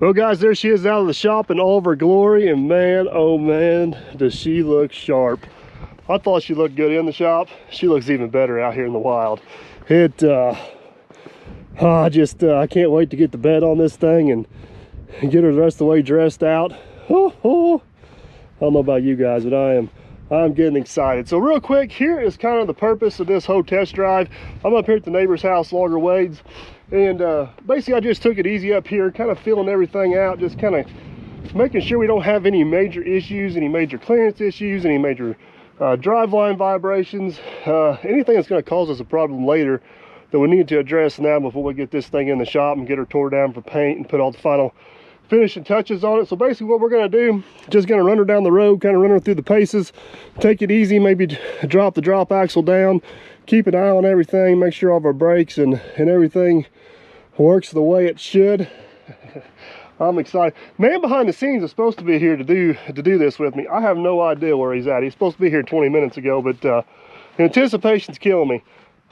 Well guys, there she is out of the shop in all of her glory, and man, oh man, does she look sharp. I thought she looked good in the shop. She looks even better out here in the wild. I can't wait to get the bed on this thing and get her the rest of the way dressed out. I don't know about you guys, but I'm getting excited. So real quick, here is kind of the purpose of this whole test drive. I'm up here at the neighbor's house, Logger Wade's, and basically I just took it easy up here, kind of feeling everything out, just kind of making sure we don't have any major issues, any major clearance issues, any major driveline vibrations, anything that's going to cause us a problem later that we need to address now before we get this thing in the shop and get her tore down for paint and put all the final finishing touches on it. So basically what we're going to do, just going to run her down the road, kind of run her through the paces, take it easy, maybe drop the drop axle down, keep an eye on everything, make sure all of our brakes and everything works the way it should. I'm excited. Man behind the scenes is supposed to be here to do this with me. I have no idea where he's at. He's supposed to be here 20 minutes ago, but anticipation's killing me.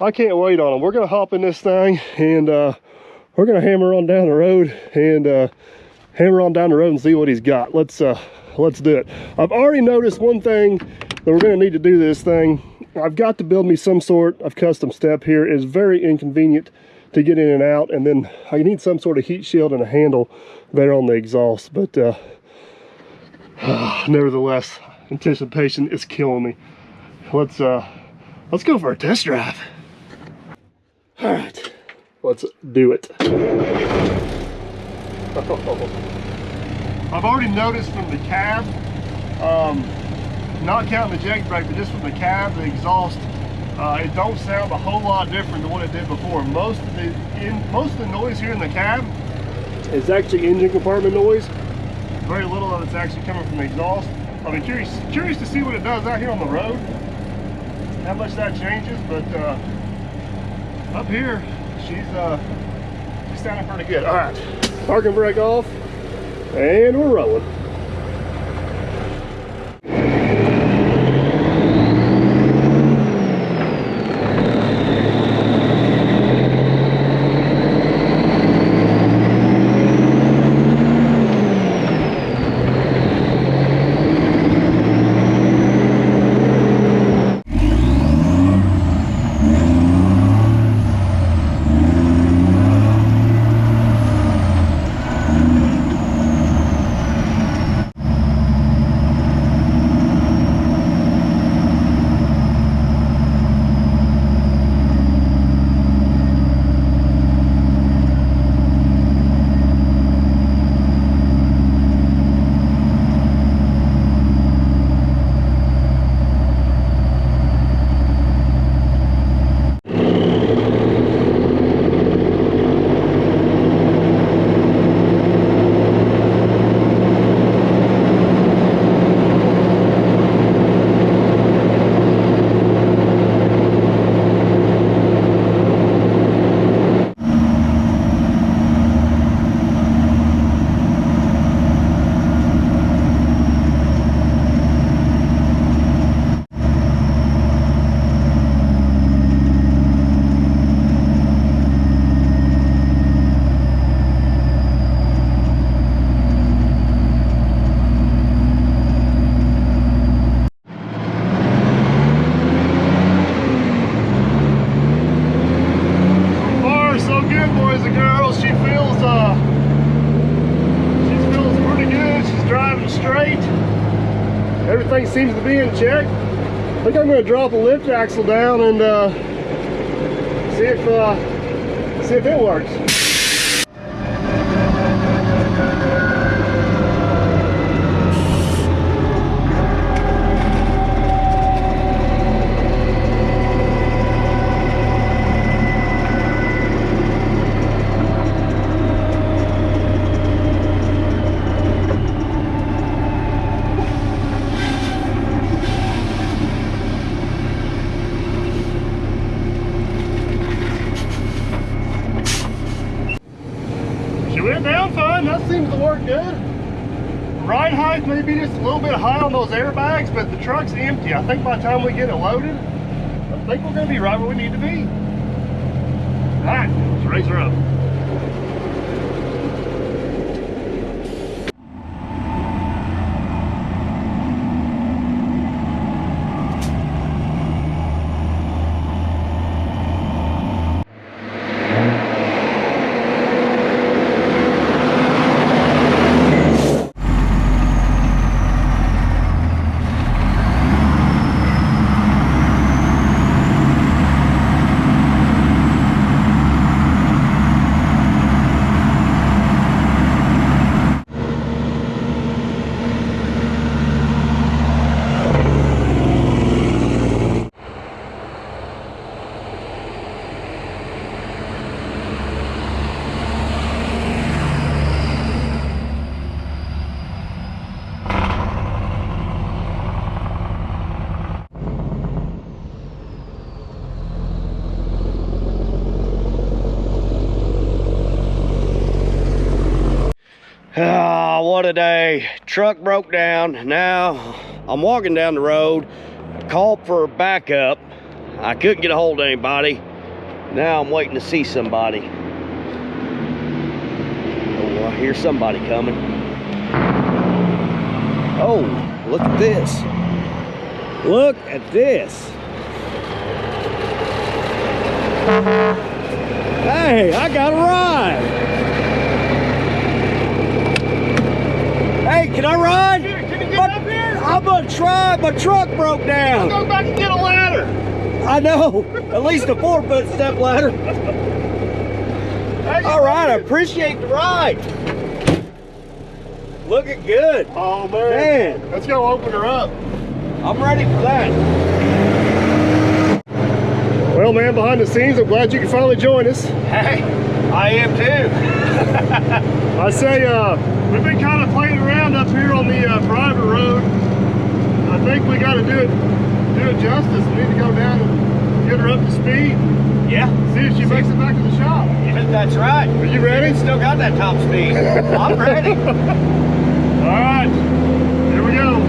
I can't wait on him. We're gonna hop in this thing and we're gonna hammer on down the road and see what he's got. Let's do it. I've already noticed one thing that we're gonna need to do this thing. I've got to build me some sort of custom step here. It's very inconvenient to get in and out, and then I need some sort of heat shield and a handle there on the exhaust. But nevertheless, anticipation is killing me. Let's go for a test drive. All right, let's do it. I've already noticed from the cab, not counting the jake brake, but just from the cab, the exhaust, it don't sound a whole lot different than what it did before. Most of the noise here in the cab is actually engine compartment noise. Very little of it's actually coming from the exhaust. I'll be curious to see what it does out here on the road, how much that changes. But up here, she's sounding pretty good. All right, parking brake off, and we're rolling. Everything seems to be in check. I think I'm going to drop a lift axle down and see if it works. Down fine, that seems to work good. Ride height may be just a little bit high on those airbags, but the truck's empty. I think by the time we get it loaded, I think we're going to be right where we need to be. All right, let's raise her up. Ah, what a day. Truck broke down. Now I'm walking down the road, called for backup. I couldn't get a hold of anybody. Now I'm waiting to see somebody. Oh, I hear somebody coming. Oh, look at this. Look at this. Hey, I got a ride. Hey, can I ride? Can you get up here? I'm gonna try. My truck broke down. Go back and get a ladder. I know. At least a 4-foot step ladder. All right, I appreciate the ride. Looking good. Oh man. Let's go open her up. I'm ready for that. Well, man, behind the scenes, I'm glad you could finally join us. Hey, I am too. I say, we've been kind of playing around up here on the private road. I think we got to do it justice. We need to go down and get her up to speed. Yeah. See if she makes it back to the shop. Yeah, that's right. Are you ready? Still got that top speed. I'm ready. All right, here we go.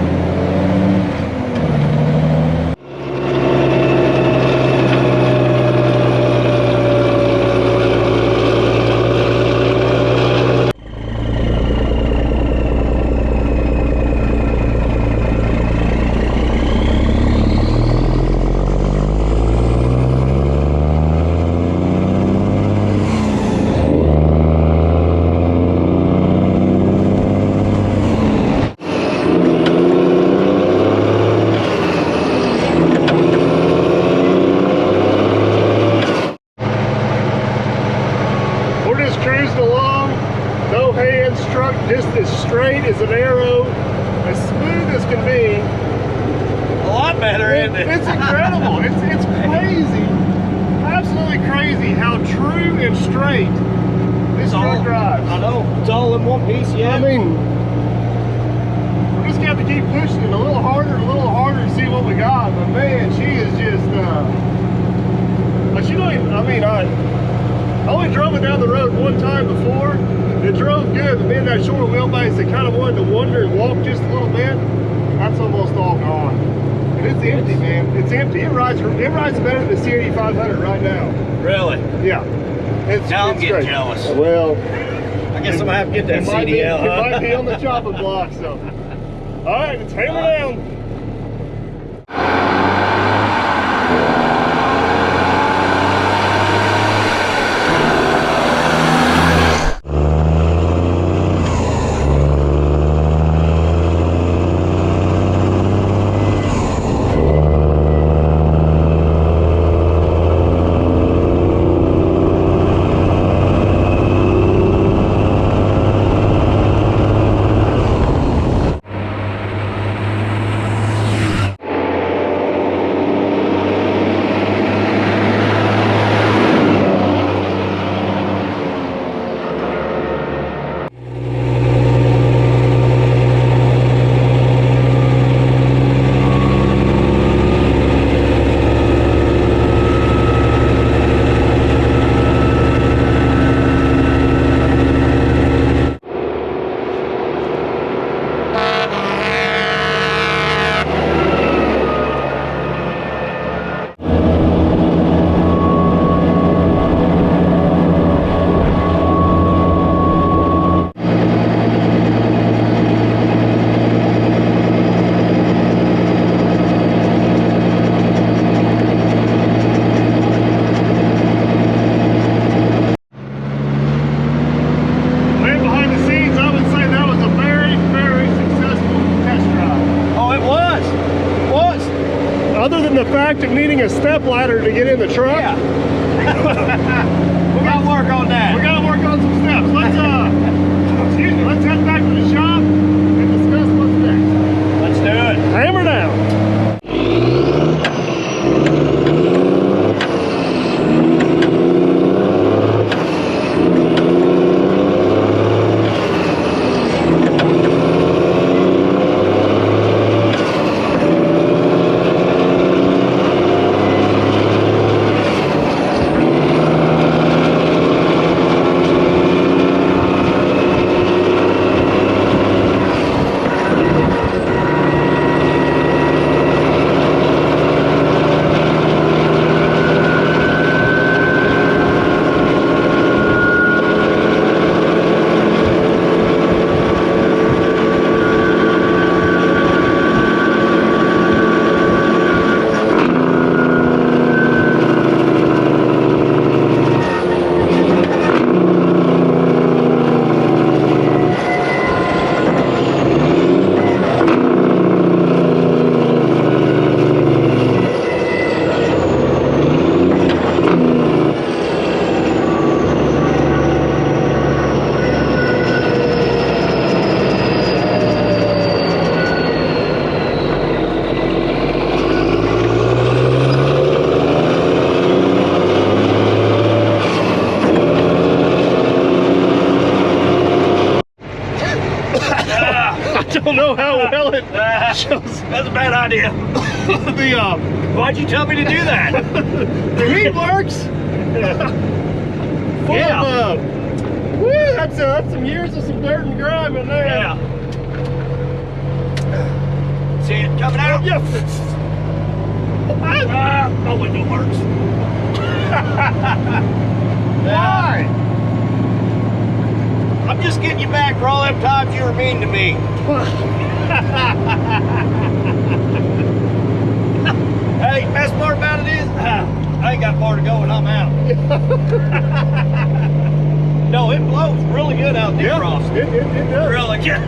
Just as straight as an arrow, as smooth as can be. A lot better, isn't it? It's incredible. It's crazy, absolutely crazy how true and straight this truck drives. I know. It's all in one piece, yeah. I mean, we're just gonna have to keep pushing it a little harder to see what we got. But man, she is just. She don't even. I mean, I only drove it down the road one time before. It drove good, but being that short wheelbase, it kind of wanted to wander and walk just a little bit. That's almost all gone. And it's empty, man. It's empty. It rides better than the C8500 right now. Really? Yeah. Now I'm getting great. jealous. Well, I guess I'm gonna have to get that CDL, huh? It might be on the chopping block, so. All right, let's hammer down. Of needing a step ladder to get in the truck. Yeah. We gotta work on that. We gotta work on some steps. Let's let's head back to the shop and discuss what's next. Let's do it. Hammer down. That's a bad idea. Why'd you tell me to do that? The heat works. Yeah. Woo, that's some years of some dirt and grime in there. Yeah. See it coming out? Yep. My window works. Why? I'm just getting you back for all them times you were mean to me. Hey, best part about it is, I ain't got far to go and I'm out. No, it blows really good out there, Ross. It does. Really good.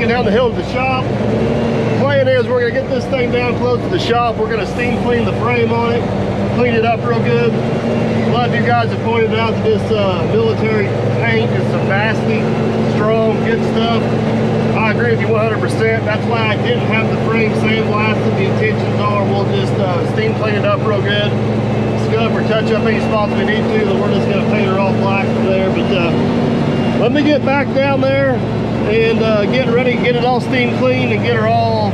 Down the hill to the shop. Plan is we're gonna get this thing down close to the shop. We're gonna steam clean the frame on it, clean it up real good. A lot of you guys have pointed out that this military paint is some nasty, strong, good stuff. I agree with you 100%. That's why I didn't have the frame sandblasted. The intentions are we'll just steam clean it up real good, scrub or touch up any spots we need to. Then we're just gonna paint her all black from there. But let me get back down there and get ready, get it all steam clean and get her all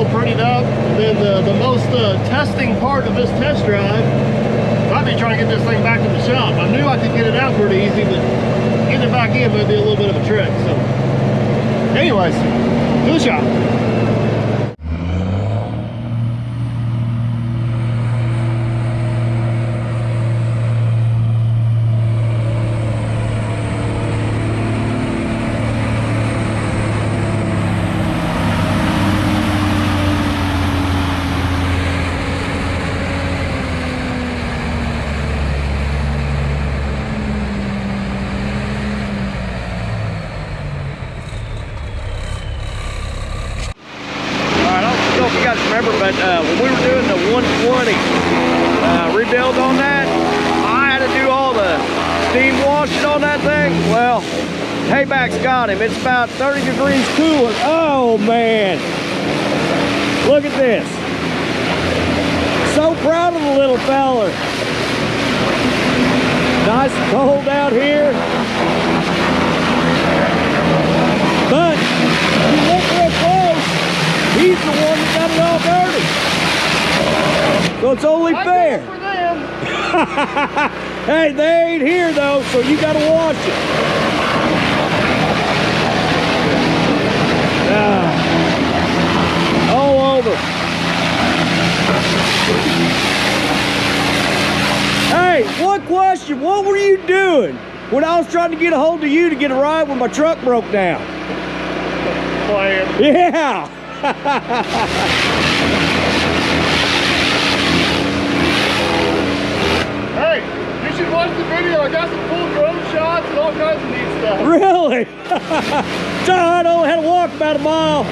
prettied up. And then the most testing part of this test drive might be trying to get this thing back to the shop. I knew I could get it out pretty easy, but getting it back in might be a little bit of a trick. So anyways, to the shop. Remember, but when we were doing the 120 rebuild on that, I had to do all the steam washing on that thing. Well, Payback's got him. It's about 30 degrees cooler. Oh man, look at this. So proud of the little feller. Nice and cold out here. But you look real close, he's the one that got it all dirty. So it's only fair. For them. Hey, they ain't here though, so you gotta wash it. All over. Hey, one question. What were you doing when I was trying to get a hold of you to get a ride when my truck broke down? Playing. Yeah. Hey, you should watch the video. I got some cool drone shots and all kinds of neat stuff. Really? So I only had to walk about a mile.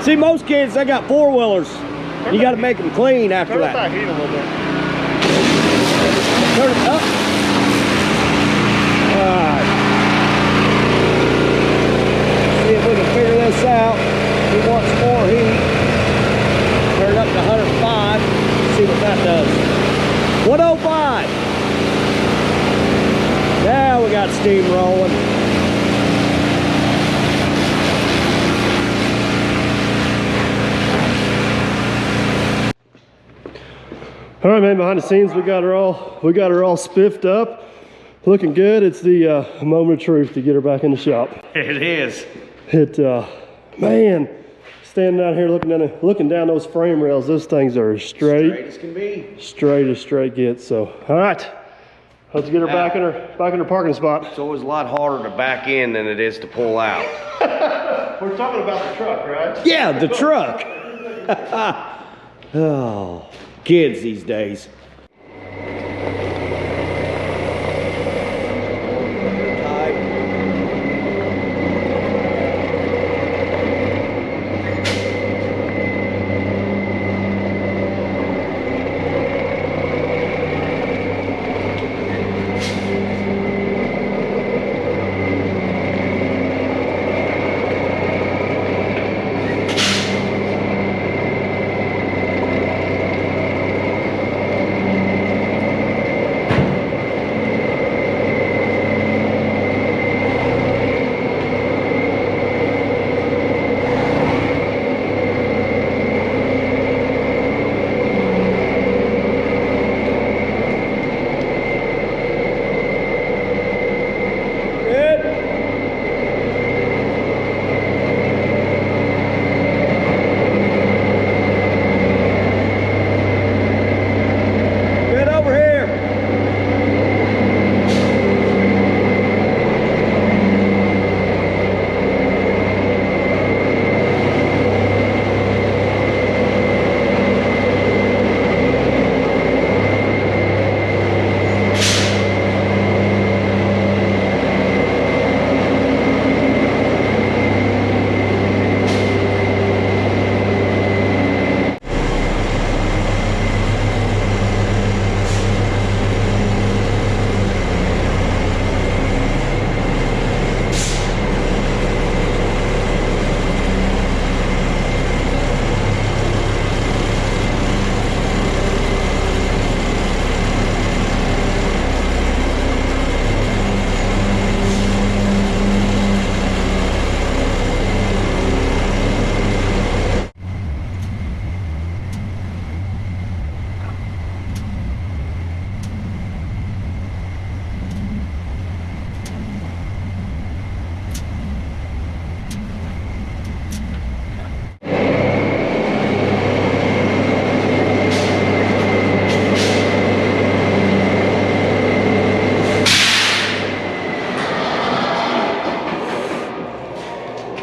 See, most kids, they got four-wheelers. You got to make them clean after that. Turn up that heat a little bit. Turn it up. All right. See if we can figure this out. We want some more heat. Turn it up to 105. See what that does. 105. Now we got steam rolling. All right, man, behind the scenes, we got her all spiffed up, looking good. It's the moment of truth to get her back in the shop. It is. Man, standing out here looking down those frame rails, those things are straight as can be. Straight as straight gets. So, all right, let's get her back in her parking spot. It's always a lot harder to back in than it is to pull out. We're talking about the truck, right? Yeah, the truck. Oh, kids these days.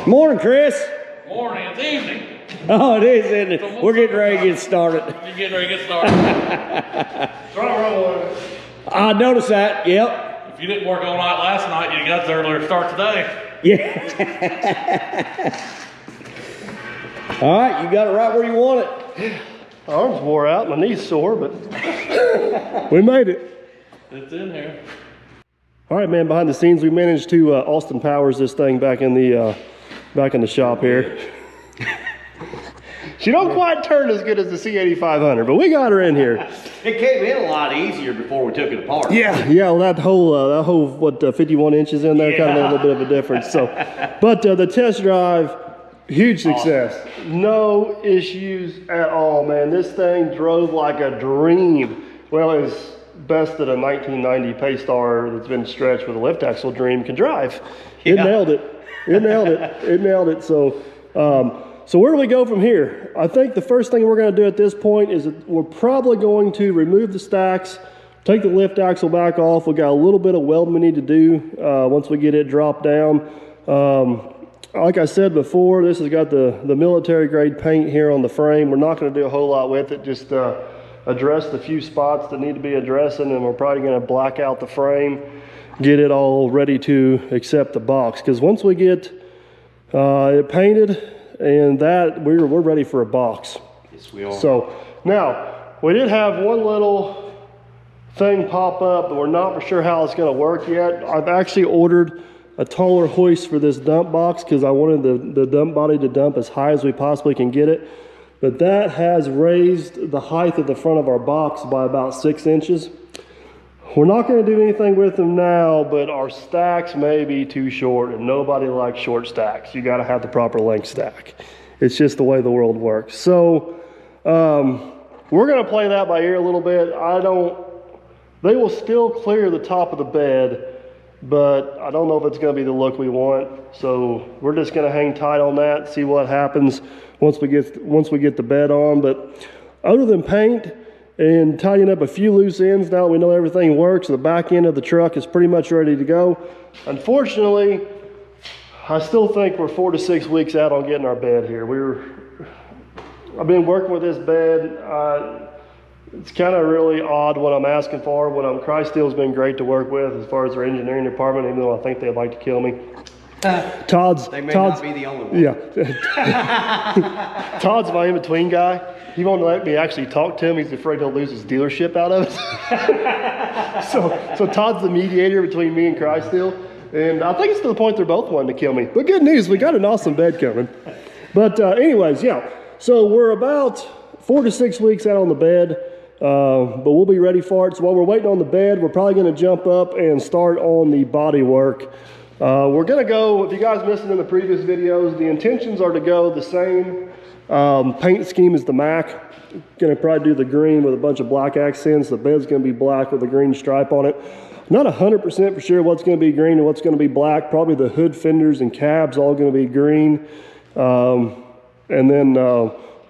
Morning, Chris. Morning, it's evening. Oh, it is, isn't it? We're getting ready to get started. You're getting ready to get started. I noticed that, yep. If you didn't work all night last night, you got the earlier start today. Yeah. All right, you got it right where you want it. My arms wore out, my knees sore, but we made it. It's in here. All right, man, behind the scenes, we managed to Austin Powers this thing back in the shop here. She don't quite turn as good as the C8500, but we got her in here. It came in a lot easier before we took it apart. Yeah, well, that whole what 51 inches in there kind of made a little bit of a difference. So, but the test drive, huge success. Awesome. No issues at all, man. This thing drove like a dream. Well, it's best that a 1990 Paystar that's been stretched with a lift axle dream can drive. It nailed it. It nailed it. It nailed it. So, so where do we go from here? I think the first thing we're going to do at this point is that we're probably going to remove the stacks, take the lift axle back off. We got a little bit of welding we need to do once we get it dropped down. Like I said before, this has got the military grade paint here on the frame. We're not going to do a whole lot with it, just address the few spots that need to be addressing, and we're probably going to black out the frame, get it all ready to accept the box. Because once we get it painted and that, we're ready for a box. Yes, we are. So now, we did have one little thing pop up, but we're not for sure how it's going to work yet. I've actually ordered a taller hoist for this dump box because I wanted the dump body to dump as high as we possibly can get it. But that has raised the height of the front of our box by about 6 inches. We're not going to do anything with them now, but our stacks may be too short, and nobody likes short stacks. You got to have the proper length stack. It's just the way the world works. So we're gonna play that by ear a little bit. They will still clear the top of the bed, but I don't know if it's gonna be the look we want. So we're just gonna hang tight on that, see what happens once we get the bed on. But other than paint and tidying up a few loose ends, now that we know everything works, the back end of the truck is pretty much ready to go. Unfortunately, I still think we're 4 to 6 weeks out on getting our bed here. I've been working with this bed. It's kind of really odd what I'm asking for. Christ-Steel's been great to work with as far as their engineering department, even though I think they'd like to kill me. They may not be the only one. Yeah. Todd's my in-between guy. He won't let me actually talk to him. He's afraid he'll lose his dealership out of it. so Todd's the mediator between me and Christ-Steel. And I think it's to the point they're both wanting to kill me. But good news, we got an awesome bed coming. But anyways, yeah. So we're about 4 to 6 weeks out on the bed, but we'll be ready for it. So while we're waiting on the bed, we're probably going to jump up and start on the body work. We're going to go, if you guys missed it in the previous videos, the intentions are to go the same paint scheme as the Mac. Going to probably do the green with a bunch of black accents. The bed's going to be black with a green stripe on it. Not 100% for sure what's going to be green and what's going to be black. Probably the hood fenders and cabs all going to be green. And then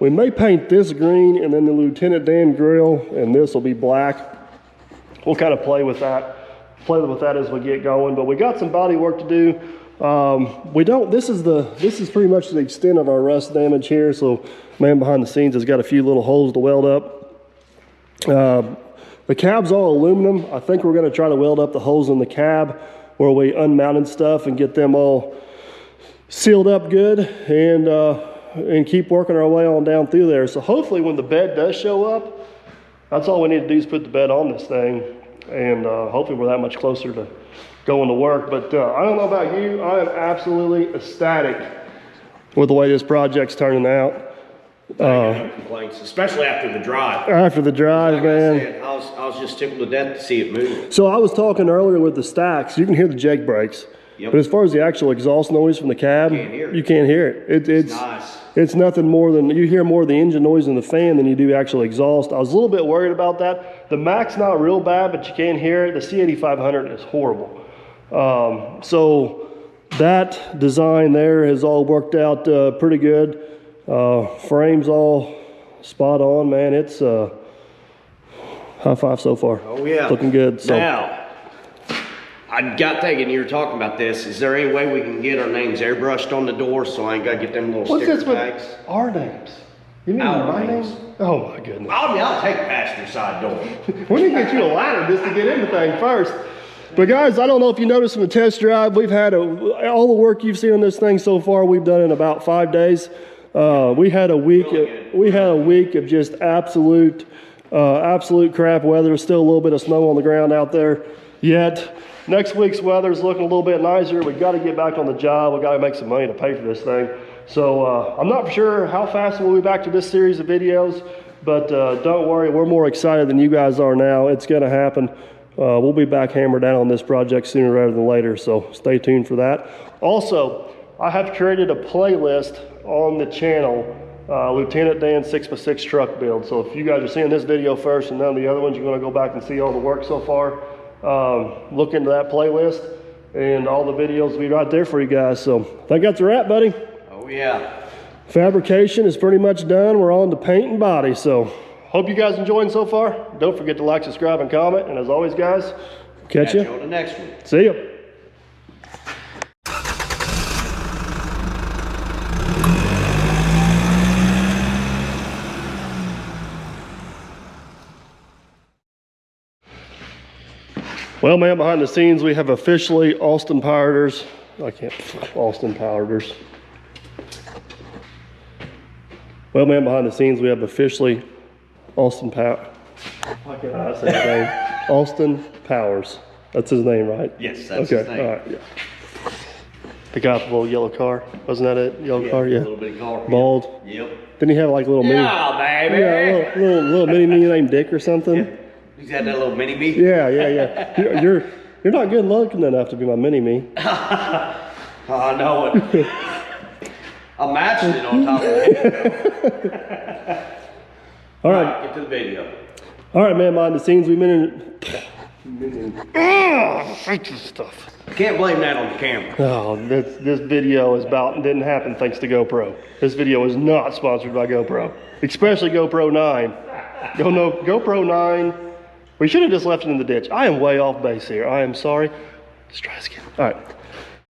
we may paint this green, and then the Lieutenant Dan grill, and this will be black. We'll kind of play with that as we get going. But we got some body work to do. This is pretty much the extent of our rust damage here. So man behind the scenes has got a few little holes to weld up. The cab's all aluminum. I think we're going to try to weld up the holes in the cab where we unmounted stuff and get them all sealed up good, and keep working our way on down through there. So hopefully when the bed does show up, that's all we need to do is put the bed on this thing, and hopefully we're that much closer to going to work. But I don't know about you, I am absolutely ecstatic with the way this project's turning out. No complaints, especially after the drive. After the drive, man. I was just tickled to death to see it move. So I was talking earlier with the stacks, you can hear the Jake brakes. Yep. But as far as the actual exhaust noise from the cab, you can't hear it. It's nice. It's nothing more than, you hear more of the engine noise in the fan than you do actual exhaust. I was a little bit worried about that. The Mac's not real bad, but you can't hear it. The C8500 is horrible. So that design there has all worked out pretty good. Frame's all spot on, man. It's high five so far. Oh yeah. Looking good. So. Now, I got thinking you were talking about this. Is there any way we can get our names airbrushed on the door so I ain't got to get them little sticker tags? Our names? You mean my names? Oh my goodness. I'll take the passenger side door. We need to get you a ladder just to get in the thing first. But guys, I don't know if you noticed from the test drive, we've had all the work you've seen on this thing so far, we've done in about 5 days. We had a week. We had a week of just absolute crap weather. There's still a little bit of snow on the ground out there yet. Next week's weather is looking a little bit nicer. We've got to get back on the job. We've got to make some money to pay for this thing. So I'm not sure how fast we'll be back to this series of videos, but don't worry, we're more excited than you guys are now. It's going to happen. We'll be back hammered down on this project sooner rather than later, so stay tuned for that. Also, I have created a playlist on the channel, Lieutenant Dan 6x6 truck build. So if you guys are seeing this video first and none of the other ones, you're going to go back and see all the work so far. Look into that playlist, and all the videos will be right there for you guys. So I think that's a wrap, buddy. Oh yeah. Fabrication is pretty much done. We're on to paint and body. So hope you guys enjoying so far. Don't forget to like, subscribe, and comment. And as always, guys, catch you on the next one. See ya. Well, man, behind the scenes, we have officially Austin Powders. Well, man, behind the scenes, we have officially Austin Powers. Why can't I say his name? Austin Powers. That's his name, right? Yes, that's his name. All right, yeah. The guy with the little yellow car. Wasn't that it? Yellow car, yeah. A little bit car. Bald. Yep. Didn't he have like a little mini? Yeah, baby. Yeah, little mini me named Dick or something? Yeah. He's got that little mini me. Yeah. You're not good looking enough to be my mini me. I know it. I'm matching it on top of it. All right. Get to the video. All right, man, behind the scenes, we've been in. I hate this stuff. Can't blame that on the camera. Oh, this video didn't happen thanks to GoPro. This video is not sponsored by GoPro, especially GoPro 9. GoPro 9, we should have just left it in the ditch. I am way off base here. I am sorry. Let's try this again. All right.